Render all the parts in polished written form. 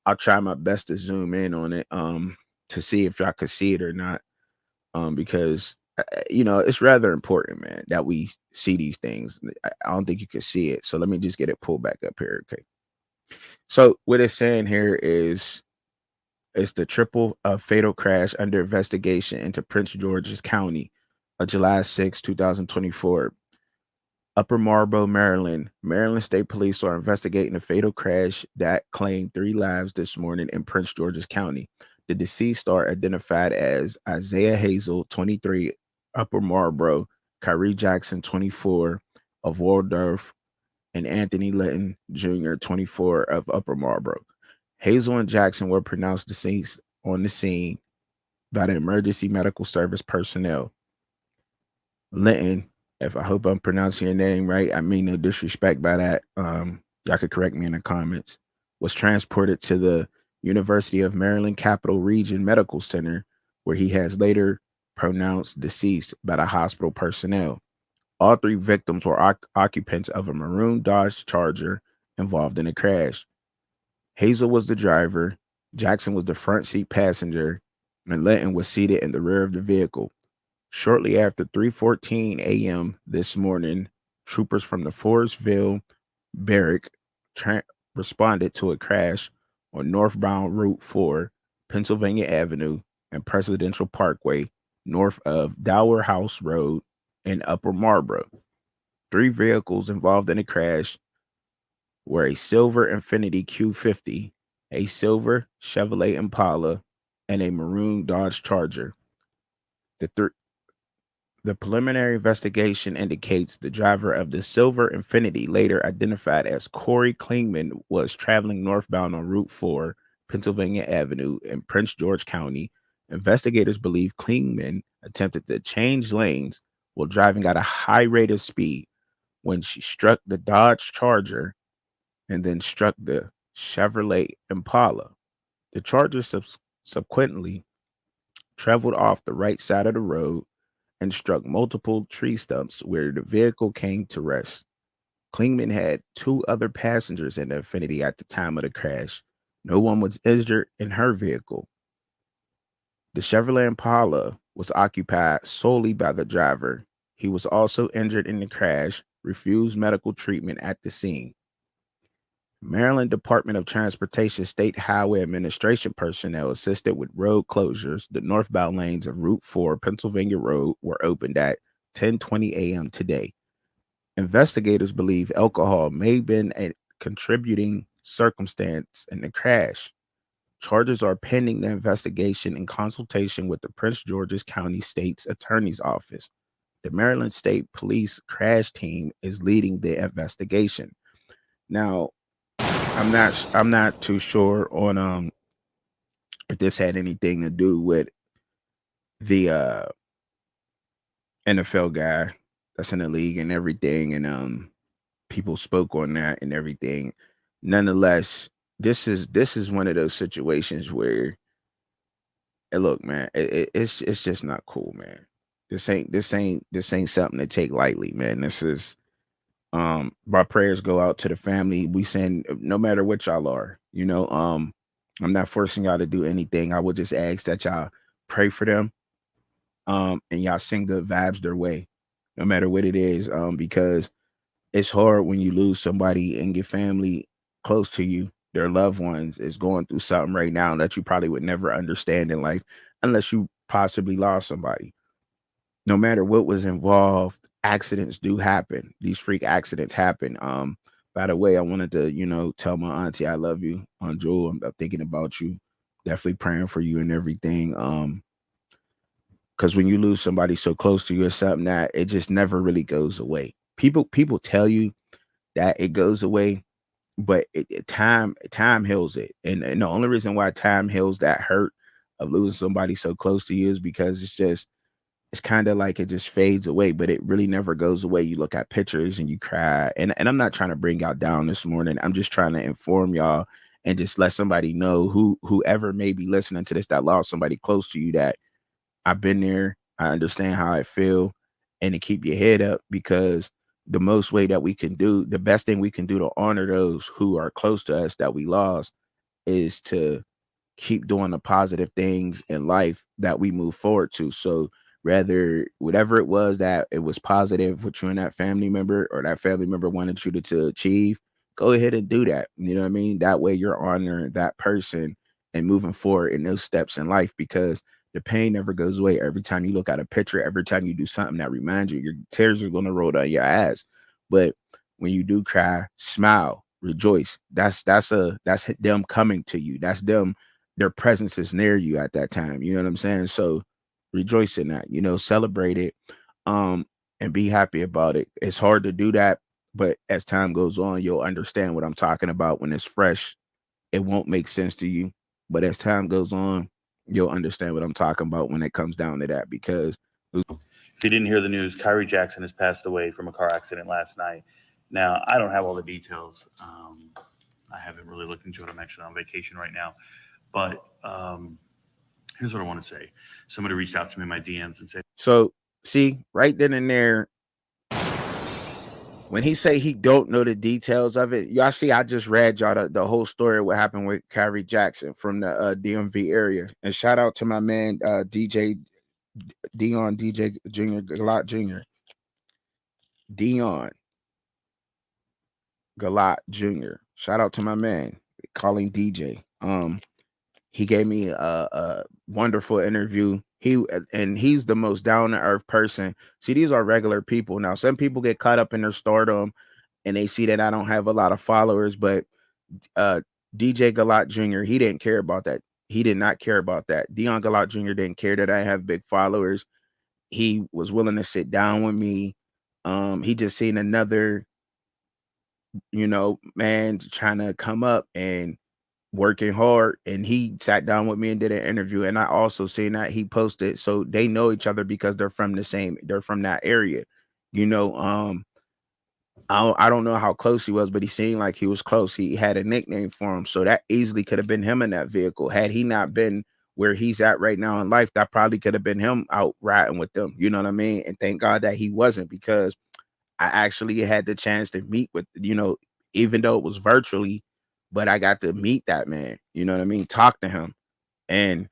I'll try my best to zoom in on it to see if y'all could see it or not. Because it's rather important, man, that we see these things. I don't think you can see it. So let me just get it pulled back up here. Okay. So what it's saying here is it's the triple fatal crash under investigation into Prince George's County, July 6, 2024. Upper Marlboro, Maryland. Maryland State Police are investigating a fatal crash that claimed 3 lives this morning in Prince George's County. The deceased are identified as Isaiah Hazel, 23, Upper Marlboro, Kyrie Jackson, 24, of Waldorf, and Anthony Litton Jr., 24, of Upper Marlboro. Hazel and Jackson were pronounced deceased on the scene by the emergency medical service personnel. Linton, if I hope I'm pronouncing your name right, I mean no disrespect by that. Y'all could correct me in the comments. Was transported to the University of Maryland Capital Region Medical Center, where he has later pronounced deceased by the hospital personnel. All three victims were occupants of a maroon Dodge Charger involved in the crash. Hazel was the driver, Jackson was the front seat passenger, and Linton was seated in the rear of the vehicle. Shortly after 3:14 a.m. this morning, troopers from the Forestville Barrack responded to a crash on northbound Route 4, Pennsylvania Avenue and Presidential Parkway, north of Dower House Road in Upper Marlboro. Three vehicles involved in the crash were a silver Infiniti Q50, a silver Chevrolet Impala, and a maroon Dodge Charger. The The preliminary investigation indicates the driver of the silver Infiniti, later identified as Corey Klingman, was traveling northbound on Route 4, Pennsylvania Avenue in Prince George County. Investigators believe Klingman attempted to change lanes while driving at a high rate of speed when she struck the Dodge Charger and then struck the Chevrolet Impala. The Charger subsequently traveled off the right side of the road and struck multiple tree stumps where the vehicle came to rest. Klingman had two other passengers in the Infiniti at the time of the crash. No one was injured in her vehicle. The Chevrolet Impala was occupied solely by the driver. He was also injured in the crash, refused medical treatment at the scene. Maryland Department of Transportation State Highway Administration personnel assisted with road closures. The northbound lanes of Route 4 Pennsylvania Road were opened at 10:20 a.m. today. Investigators believe alcohol may have been a contributing circumstance in the crash. Charges are pending the investigation in consultation with the Prince George's County State's Attorney's Office. The Maryland State Police crash team is leading the investigation. Now, I'm not too sure on if this had anything to do with the NFL guy that's in the league and everything, and people spoke on that and everything. Nonetheless, this is one of those situations where, look, man, it's just not cool, man. This ain't something to take lightly, man. This is my prayers go out to the family. We send no matter what y'all are, I'm not forcing y'all to do anything. I would just ask that y'all pray for them, and y'all sing good vibes their way, no matter what it is, because it's hard when you lose somebody and your family close to you, their loved ones is going through something right now that you probably would never understand in life unless you possibly lost somebody. No matter what was involved, accidents do happen. These freak accidents happen. By the way, I wanted to, tell my auntie I love you, Aunt Jewel. I'm thinking about you, definitely praying for you and everything. Because when you lose somebody so close to you or something, that it just never really goes away. People tell you that it goes away, but time heals it. And the only reason why time heals that hurt of losing somebody so close to you is because it's kind of like it just fades away, but it really never goes away. You look at pictures and you cry. And I'm not trying to bring y'all down this morning. I'm just trying to inform y'all and just let somebody know whoever may be listening to this that lost somebody close to you, that I've been there. I understand how I feel, and to keep your head up, because the best thing we can do to honor those who are close to us that we lost is to keep doing the positive things in life that we move forward to. So rather whatever it was that it was positive with you and that family member, or that family member wanted you to achieve, go ahead and do that. You know what I mean? That way you're honoring that person and moving forward in those steps in life, because the pain never goes away. Every time you look at a picture, every time you do something that reminds you, your tears are going to roll down your ass. But when you do cry, smile, rejoice. That's them coming to you. That's them, their presence is near you at that time. You know what I'm saying? So rejoice in that, celebrate it, um, and be happy about it. It's hard to do that, but as time goes on, you'll understand what I'm talking about. When it's fresh, it won't make sense to you. But as time goes on, you'll understand what I'm talking about when it comes down to that. Because If you didn't hear the news, Kyrie Jackson has passed away from a car accident last night. Now, I don't have all the details. I haven't really looked into it. I'm actually on vacation right now. But here's what I want to say. Somebody reached out to me in my DMs and said, so see, right then and there, when he say he don't know the details of it, y'all see, I just read y'all the whole story of what happened with Kyrie Jackson from the DMV area. And shout out to my man DJ Dion DJ Jr. Galot Jr. Dion Galot Jr. Shout out to my man, calling DJ. He gave me a wonderful interview. He's the most down to earth person. See, these are regular people. Now, some people get caught up in their stardom and they see that I don't have a lot of followers, but uh DJ Galot Jr., he didn't care about that. He did not care about that. Dion Galot Jr. didn't care that I have big followers. He was willing to sit down with me. He just seen another, man trying to come up and working hard, and he sat down with me and did an interview. And I also seen that he posted, so they know each other because they're from that area. You know, I don't know how close he was, but he seemed like he was close. He had a nickname for him, so that easily could have been him in that vehicle. Had he not been where he's at right now in life, that probably could have been him out riding with them. You know what I mean? And thank God that he wasn't, because I actually had the chance to meet with, even though it was virtually, but I got to meet that man. You know what I mean? Talk to him. And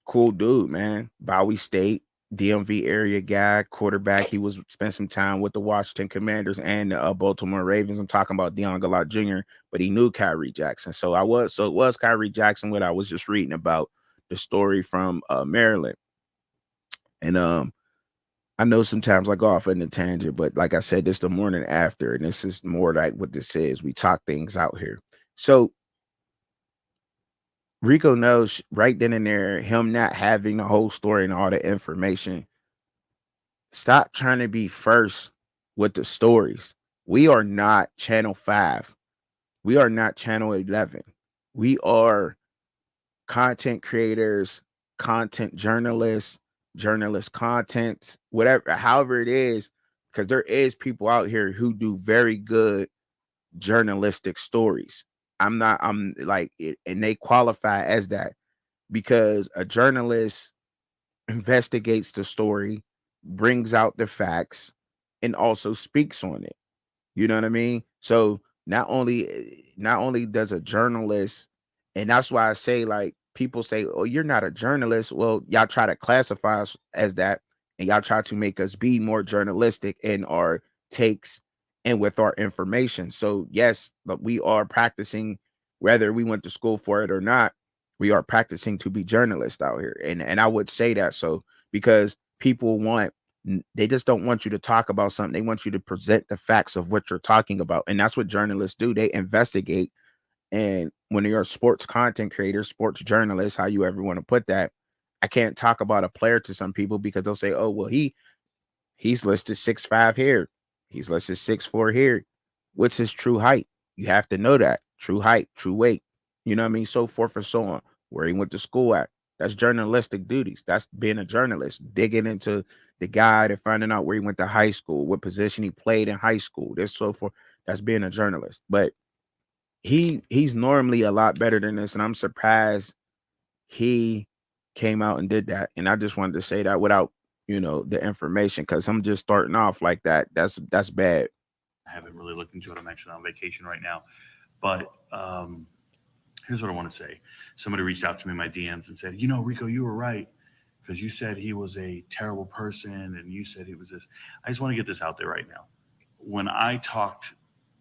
cool dude, man. Bowie State, DMV area guy, quarterback. He was spent some time with the Washington Commanders and the Baltimore Ravens. I'm talking about Dion Galot Jr., but he knew Kyrie Jackson. So it was Kyrie Jackson. What I was just reading about the story from Maryland. And I know sometimes I go off in a tangent, but like I said, this the morning after, and this is more like what this is. We talk things out here. So Rico knows right then and there, him not having the whole story and all the information. Stop trying to be first with the stories. We are not Channel 5. We are not Channel 11. We are content creators, content journalists, journalist content, whatever, however it is, because there is people out here who do very good journalistic stories. I'm like it, and they qualify as that, because a journalist investigates the story, brings out the facts, and also speaks on it. You know what I mean? So not only does a journalist, and that's why I say, like, people say, "Oh, you're not a journalist." Well, y'all try to classify us as that, and y'all try to make us be more journalistic in our takes and with our information. So yes, but we are practicing, whether we went to school for it or not. We are practicing to be journalists out here, and I would say that, so because people want, they just don't want you to talk about something. They want you to present the facts of what you're talking about. And that's what journalists do. They investigate. And when you're a sports content creator, sports journalist, how you ever want to put that, I can't talk about a player to some people because they'll say, "Oh, well, he's listed 6'5" here. He's listed 6'4" here. What's his true height?" You have to know that. True height, true weight. You know what I mean? So forth and so on. Where he went to school at. That's journalistic duties. That's being a journalist. Digging into the guy and finding out where he went to high school, what position he played in high school. This so forth. That's being a journalist. But he's normally a lot better than this. And I'm surprised he came out and did that. And I just wanted to say that without, the information, because I'm just starting off like that. That's bad. I haven't really looked into it. I'm actually on vacation right now. But Here's what I want to say. Somebody reached out to me in my DMs and said, Rico, you were right because you said he was a terrible person and you said he was this. I just want to get this out there right now. When I talked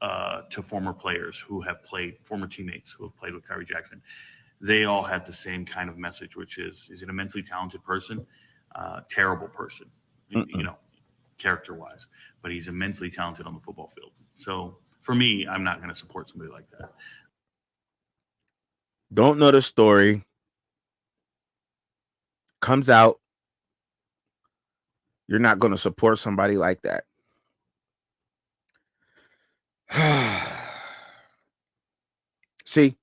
to former players who have played, former teammates who have played with Kyrie Jackson, they all had the same kind of message, which is an immensely talented person, terrible person, Mm-mm. character wise, but he's immensely talented on the football field. So for me, I'm not going to support somebody like that. Don't know the story. Comes out. You're not going to support somebody like that. See,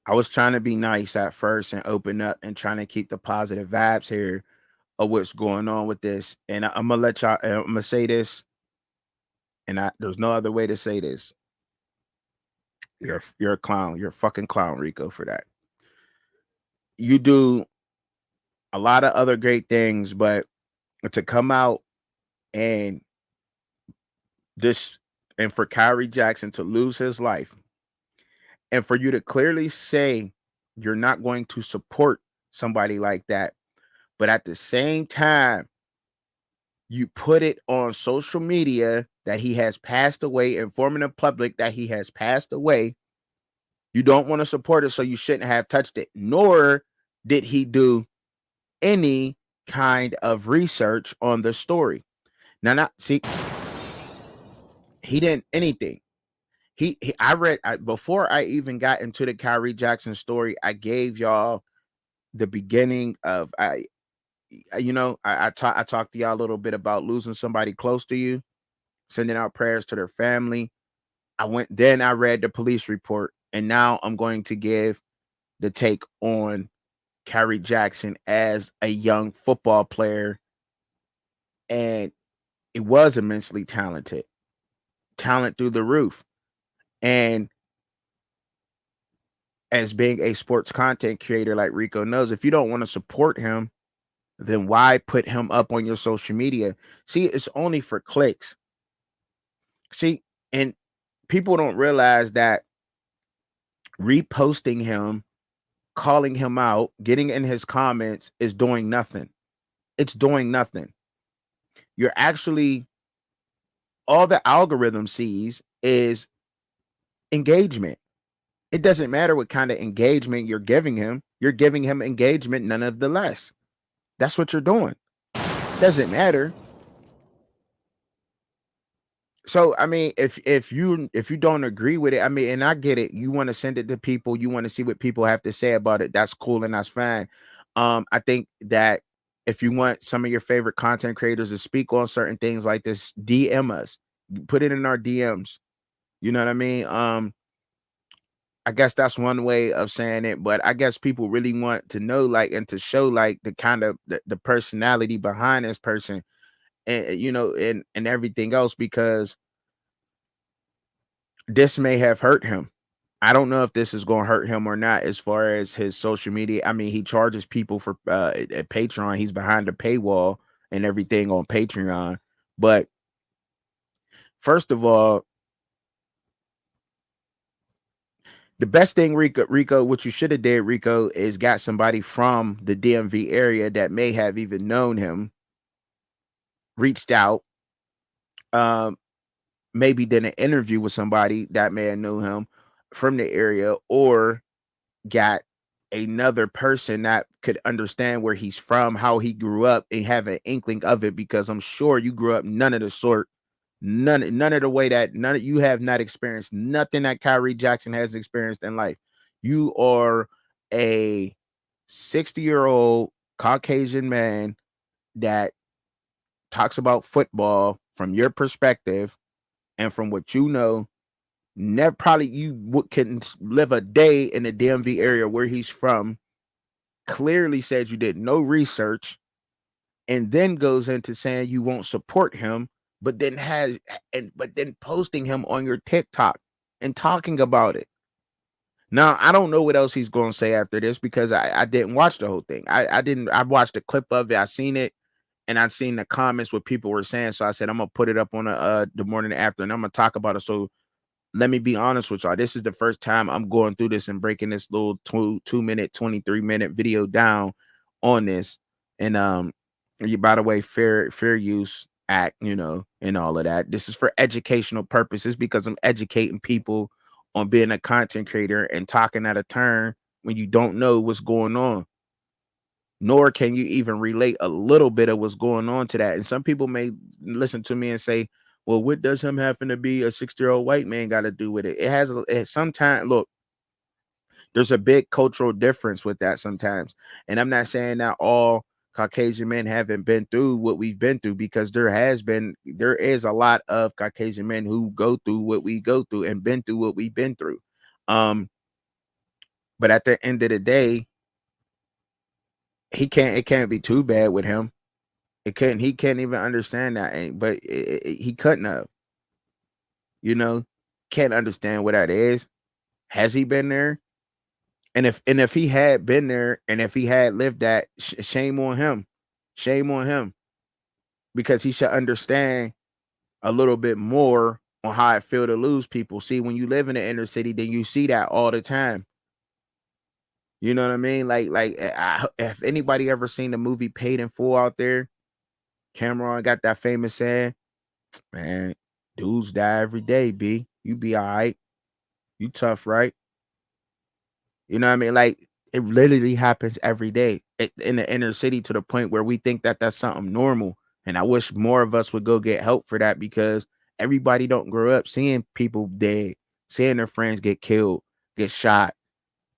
I was trying to be nice at first and open up and trying to keep the positive vibes here of what's going on with this. And I'm gonna let y'all. I'm gonna say this, and there's no other way to say this. You're a clown. You're a fucking clown, Rico, for that. You do a lot of other great things, but to come out and this and for Kyrie Jackson to lose his life, and for you to clearly say you're not going to support somebody like that, but at the same time, you put it on social media that he has passed away, informing the public that he has passed away. You don't want to support it, so you shouldn't have touched it. Nor did he do any kind of research on the story. Now, not see, he didn't anything. I read before I even got into the Kyrie Jackson story. I gave y'all the beginning of I talked to y'all a little bit about losing somebody close to you, sending out prayers to their family. I read the police report, and now I'm going to give the take on Kyrie Jackson as a young football player. And it was immensely talented, talent through the roof. And as being a sports content creator like Rico knows, if you don't want to support him, then why put him up on your social media? See, it's only for clicks. See, and people don't realize that reposting him, calling him out, getting in his comments is doing nothing. It's doing nothing. You're actually, all the algorithm sees is engagement. It doesn't matter what kind of engagement you're giving him. You're giving him engagement none of the less. That's what you're doing. Doesn't matter. So I mean, if you don't agree with it, I mean, and I get it, you want to send it to people, you want to see what people have to say about it. That's cool and that's fine. I think that if you want some of your favorite content creators to speak on certain things like this, DM us, put it in our DMs. You know what I mean? I guess that's one way of saying it, but I guess people really want to know, like, and to show like the kind of the personality behind this person, and and everything else, because this may have hurt him. I don't know if this is going to hurt him or not as far as his social media. I mean, he charges people for at Patreon. He's behind the paywall and everything on Patreon. But first of all, the best thing, Rico, what you should have did, Rico, is got somebody from the DMV area that may have even known him, reached out, um, maybe did an interview with somebody that may have known him from the area, or got another person that could understand where he's from, how he grew up, and have an inkling of it, because I'm sure you grew up none of the sort, none of the way that none of you have not experienced nothing that Kyrie Jackson has experienced in life. You are a 60-year-old Caucasian man that talks about football from your perspective and from what you know. Never probably couldn't live a day in the DMV area where he's from. Clearly said you did no research, and then goes into saying you won't support him, but then posting him on your TikTok and talking about it. Now I don't know what else he's going to say after this, because I didn't watch the whole thing. I watched a clip of it. I seen it, and I seen the comments what people were saying. So I said I'm gonna put it up on the morning after, and I'm gonna talk about it. So let me be honest with y'all. This is the first time I'm going through this and breaking this little 2 minute, 23-minute video down on this. And you, by the way, fair use act, and all of that. This is for educational purposes because I'm educating people on being a content creator and talking out of turn when you don't know what's going on, nor can you even relate a little bit of what's going on to that. And some people may listen to me and say, well, what does him having to be a 60-year-old white man got to do with it? It sometimes, look, there's a big cultural difference with that sometimes. And I'm not saying that all Caucasian men haven't been through what we've been through, because there is a lot of Caucasian men who go through what we go through and been through what we've been through. But at the end of the day, it can't be too bad with him. He can't even understand that. But he couldn't have, can't understand what that is. Has he been there? And if he had been there and if he had lived that, shame on him. Shame on him. Because he should understand a little bit more on how it feel to lose people. See, when you live in the inner city, then you see that all the time. You know what I mean? If anybody ever seen the movie Paid in Full out there, Cameron got that famous saying, man, dudes die every day, B. You be all right. You tough, right? You know what I mean? Like, it literally happens every day in the inner city, to the point where we think that that's something normal. And I wish more of us would go get help for that, because everybody don't grow up seeing people dead, seeing their friends get killed, get shot,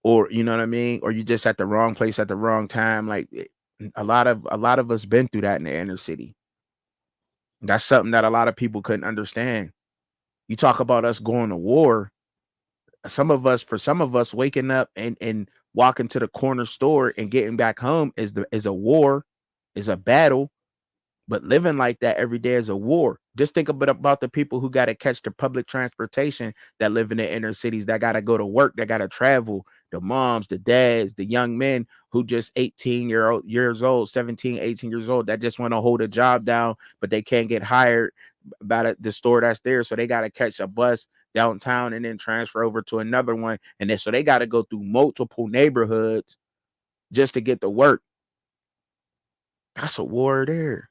or you know what I mean? Or you just at the wrong place at the wrong time. Like, a lot of us been through that in the inner city. That's something that a lot of people couldn't understand. You talk about us going to war. For some of us, waking up and walking to the corner store and getting back home is a war, is a battle. But living like that every day is a war. Just think a bit about the people who got to catch the public transportation, that live in the inner cities, that got to go to work, that got to travel. The moms, the dads, the young men who just 18 years old, 17, 18 years old, that just want to hold a job down, but they can't get hired by the store that's there. So they got to catch a bus downtown and then transfer over to another one. And then so they got to go through multiple neighborhoods just to get to work. That's a war there.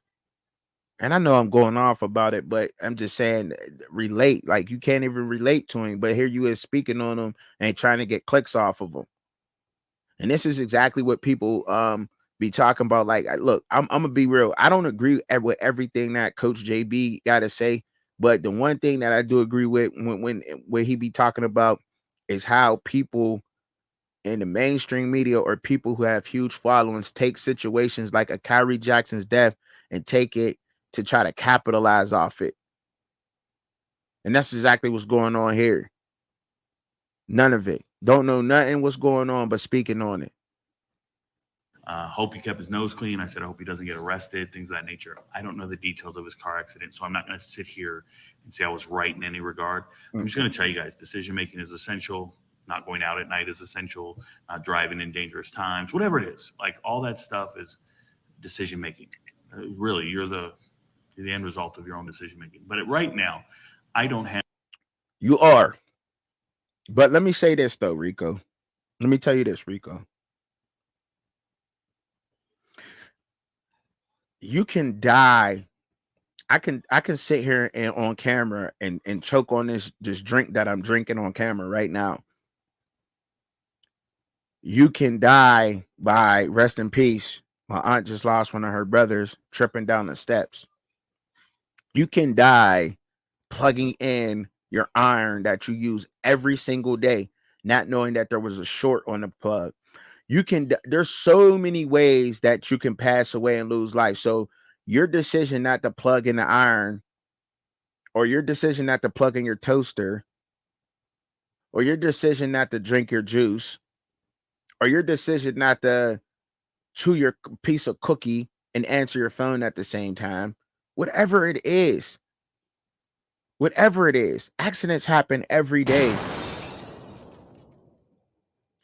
And I know I'm going off about it, but I'm just saying, relate. Like, you can't even relate to him, but here you is speaking on him and trying to get clicks off of him. And this is exactly what people be talking about. Like, look, I'm gonna be real. I don't agree with everything that Coach JB got to say, but the one thing that I do agree with, when he be talking about, is how people in the mainstream media, or people who have huge followings, take situations like a Kyrie Jackson's death and take it to try to capitalize off it. And that's exactly what's going on here. None of it. Don't know nothing what's going on, but speaking on it. Hope he kept his nose clean. I said, I hope he doesn't get arrested, things of that nature. I don't know the details of his car accident, so I'm not going to sit here and say I was right in any regard. I'm just going to tell you guys, decision making is essential. Not going out at night is essential. Not driving in dangerous times, whatever it is. Like, all that stuff is decision making. Really, you're the end result of your own decision making. But right now, I don't have. You are. But let me say this, though, Rico. Let me tell you this, Rico. You can die. I can sit here and on camera and choke on this drink that I'm drinking on camera right now. You can die by, rest in peace, my aunt just lost one of her brothers tripping down the steps. You can die plugging in your iron that you use every single day, not knowing that there was a short on the plug. There's so many ways that you can pass away and lose life. So your decision not to plug in the iron, or your decision not to plug in your toaster, or your decision not to drink your juice, or your decision not to chew your piece of cookie and answer your phone at the same time, whatever it is, accidents happen every day.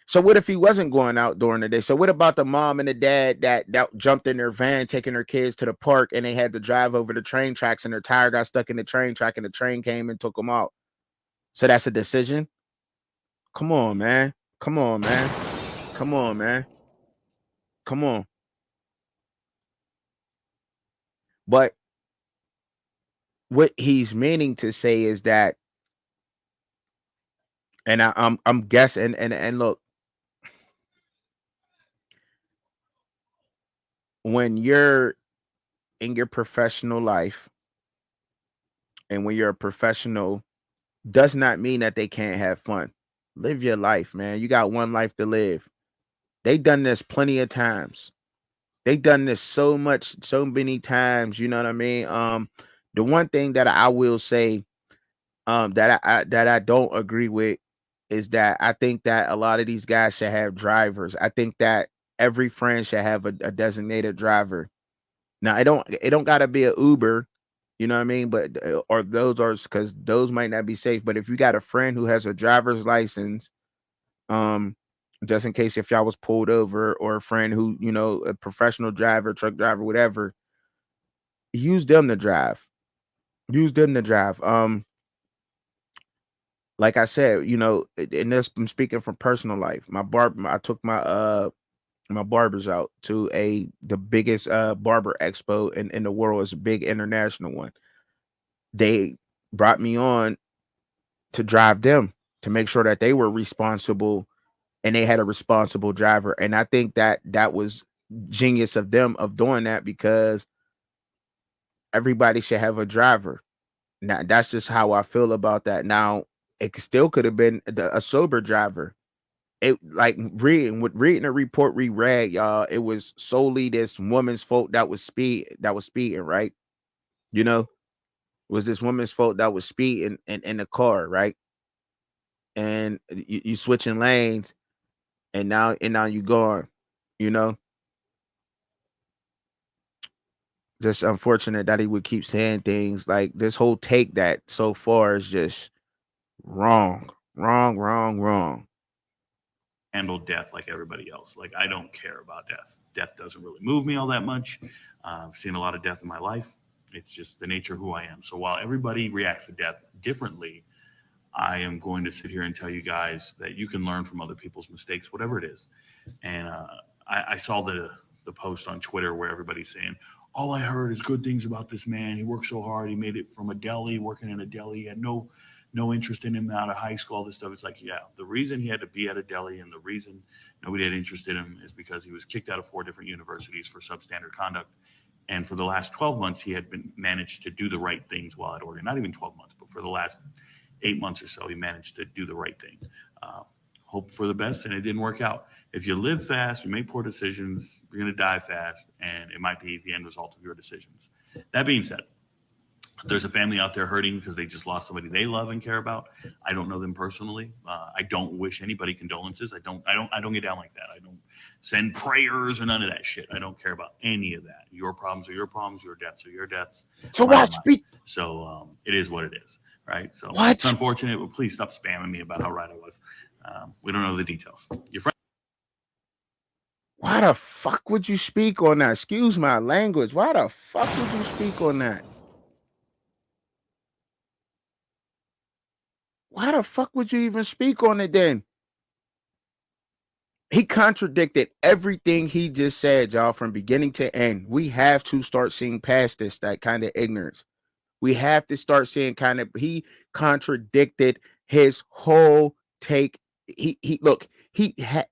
So what if he wasn't going out during the day? So what about the mom and the dad that jumped in their van taking their kids to the park, and they had to drive over the train tracks, and their tire got stuck in the train track, and the train came and took them out? So that's a decision. Come on, man. Come on, man. Come on, man. Come on. But what he's meaning to say is that, and I'm guessing, and look, when you're in your professional life and when you're a professional, does not mean that they can't have fun. Live your life, man. You got one life to live. They done this plenty of times. They done this so many times. You know what I mean? The one thing that I will say, that I don't agree with is that I think that a lot of these guys should have drivers. I think that every friend should have a designated driver. Now, it don't gotta be a Uber, you know what I mean? But or those are because those might not be safe. But if you got a friend who has a driver's license, um, just in case if y'all was pulled over, or a friend who, a professional driver, truck driver, whatever, use them to drive. Use them to drive. Like I said, and this I'm speaking from personal life. I took my barbers out to the biggest barber expo in the world. Is a big international one. They brought me on to drive them, to make sure that they were responsible and they had a responsible driver. And I think that that was genius of them of doing that, because everybody should have a driver. Now that's just how I feel about that. Now still could have been a sober driver. It like reading a report we read, y'all. It was solely this woman's fault that was speeding, right? You know, it was this woman's fault that was speeding in the car, right? And you switching lanes, and now you gone. You know, just unfortunate that he would keep saying things like this. Whole take that so far is just wrong, wrong, wrong, wrong. Handle death like everybody else. Like, I don't care about death. Death doesn't really move me all that much. I've seen a lot of death in my life. It's just the nature of who I am. So while everybody reacts to death differently, I am going to sit here and tell you guys that you can learn from other people's mistakes, whatever it is. And I saw the post on Twitter where everybody's saying, all I heard is good things about this man. He worked so hard. He made it from a deli, working in a deli. He had no interest in him out of high school. All this stuff. It's like, yeah, the reason he had to be at a deli and the reason nobody had interest in him is because he was kicked out of 4 different universities for substandard conduct. And for the last 12 months, he had been managed to do the right things while at Oregon. Not even 12 months, but for the last 8 months or so, he managed to do the right thing. Uh, Hope for the best, and it didn't work out. If you live fast, you make poor decisions, you're going to die fast, and it might be the end result of your decisions. That being said, there's a family out there hurting because they just lost somebody they love and care about. I don't know them personally. I don't wish anybody condolences. I don't get down like that. I don't send prayers or none of that shit. I don't care about any of that. Your problems are your problems. Your deaths are your deaths. So Mine are what? mine. Speak. So it is what it is, right? So it's What? unfortunate, but please stop spamming me about how right I was. We don't know the details. Your friend. Why the fuck would you speak on that? Excuse my language. Why the fuck would you speak on that? Why the fuck would you even speak on it then? He contradicted everything he just said, y'all, from beginning to end. We have to start seeing past this, that kind of ignorance. We have to start seeing he contradicted his whole take. He look,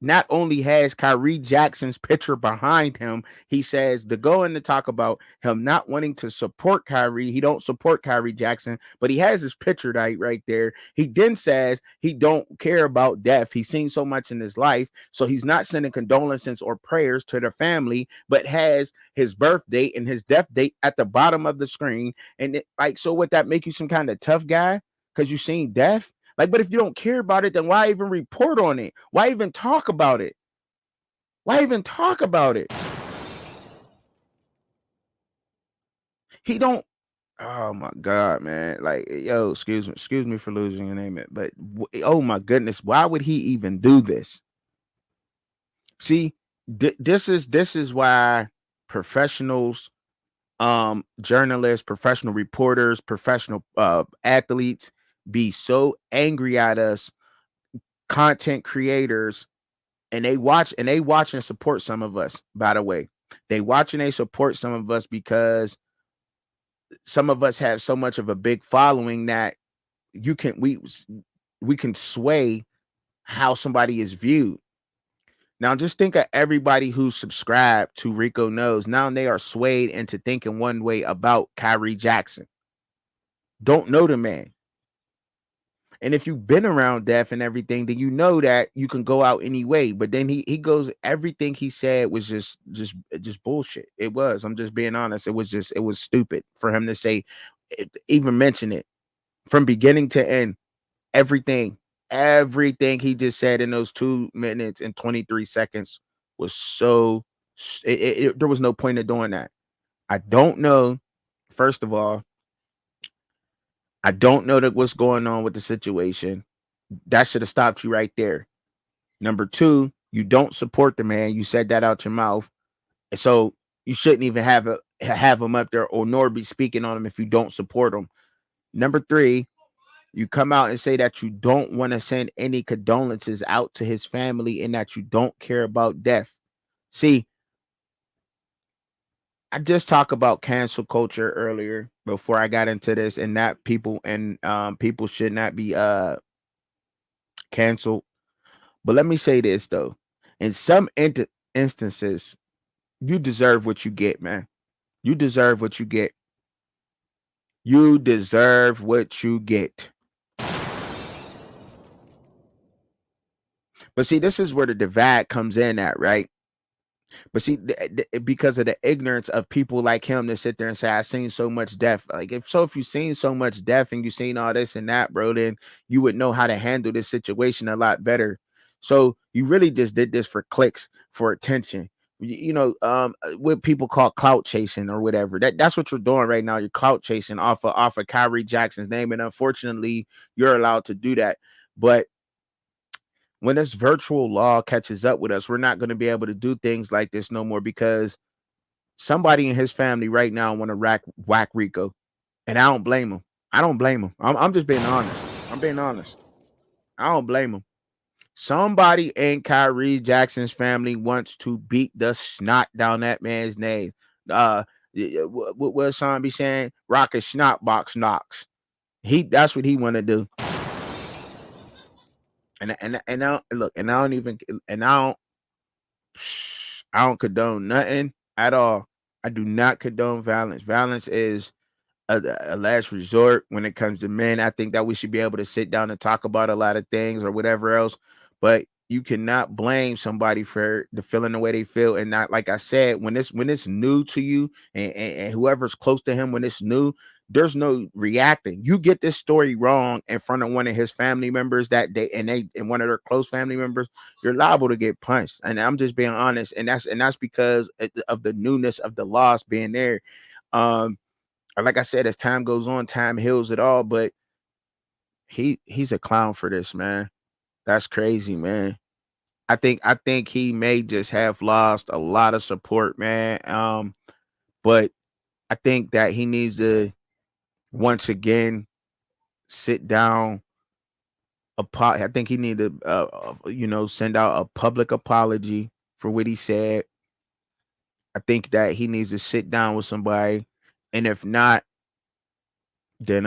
not only has Kyrie Jackson's picture behind him, he says to go in to talk about him not wanting to support Kyrie. He don't support Kyrie Jackson, but he has his picture right there. He then says he don't care about death. He's seen so much in his life, so he's not sending condolences or prayers to their family, but has his birth date and his death date at the bottom of the screen. And so would that make you some kind of tough guy because you seen death? Like, but if you don't care about it, then why even report on it? Why even talk about it? Why even talk about it? He don't. Oh my God, man! Like, yo, excuse me for losing your name, but oh my goodness, why would he even do this? See, this is why professionals, journalists, professional reporters, professional athletes, be so angry at us, content creators, and they watch and support some of us, by the way. They watch and they support some of us because some of us have so much of a big following that you can we can sway how somebody is viewed. Now just think of everybody who's subscribed to Rico Knows. Now they are swayed into thinking one way about Kyrie Jackson. Don't know the man. And if you've been around death and everything, then you know that you can go out anyway. But then he goes, everything he said was just bullshit. It was. I'm just being honest. It was stupid for him to say, even mention it from beginning to end. Everything, everything he just said in those 2 minutes and 23 seconds was so. There was no point of doing that. I don't know. First of all, I don't know that what's going on with the situation. That should have stopped you right there. Number two, you don't support the man. You said that out your mouth. And so you shouldn't even have him up there or nor be speaking on him if you don't support him. Number three, you come out and say that you don't want to send any condolences out to his family and that you don't care about death. See, I just talked about cancel culture earlier before I got into this, and that people should not be canceled. But let me say this though. In some instances, you deserve what you get, man. You deserve what you get. You deserve what you get. But see, this is where the divide comes in at, right? But see, because of the ignorance of people like him to sit there and say, "I've seen so much death." Like, if you've seen so much death and you've seen all this and that, bro, then you would know how to handle this situation a lot better. So you really just did this for clicks, for attention. What people call clout chasing or whatever. That's what you're doing right now. You're clout chasing off of Kyrie Jackson's name, and unfortunately, you're allowed to do that. But when this virtual law catches up with us, we're not going to be able to do things like this no more because somebody in his family right now want to whack Rico, and I don't blame him. I don't blame him. I'm just being honest. I'm being honest. I don't blame him. Somebody in Kyrie Jackson's family wants to beat the snot down that man's name. Uh, what Sean be saying? Rocket snot box knocks. That's what he want to do. And I look, and I don't even, and I don't condone nothing at all. I do not condone violence. Violence is a last resort when it comes to men. I think that we should be able to sit down and talk about a lot of things or whatever else, but you cannot blame somebody for the feeling the way they feel. And not, like I said, when it's new to you and whoever's close to him, when it's new, there's no reacting. You get this story wrong in front of one of his family members that and one of their close family members, you're liable to get punched. And I'm just being honest. And that's because of the newness of the loss being there. Um, like I said, as time goes on, time heals it all. But he's a clown for this, man. That's crazy, man. I think he may just have lost a lot of support, man. But I think that he needs to once again sit down. I think he need to, send out a public apology for what he said. I think that he needs to sit down with somebody, and if not, then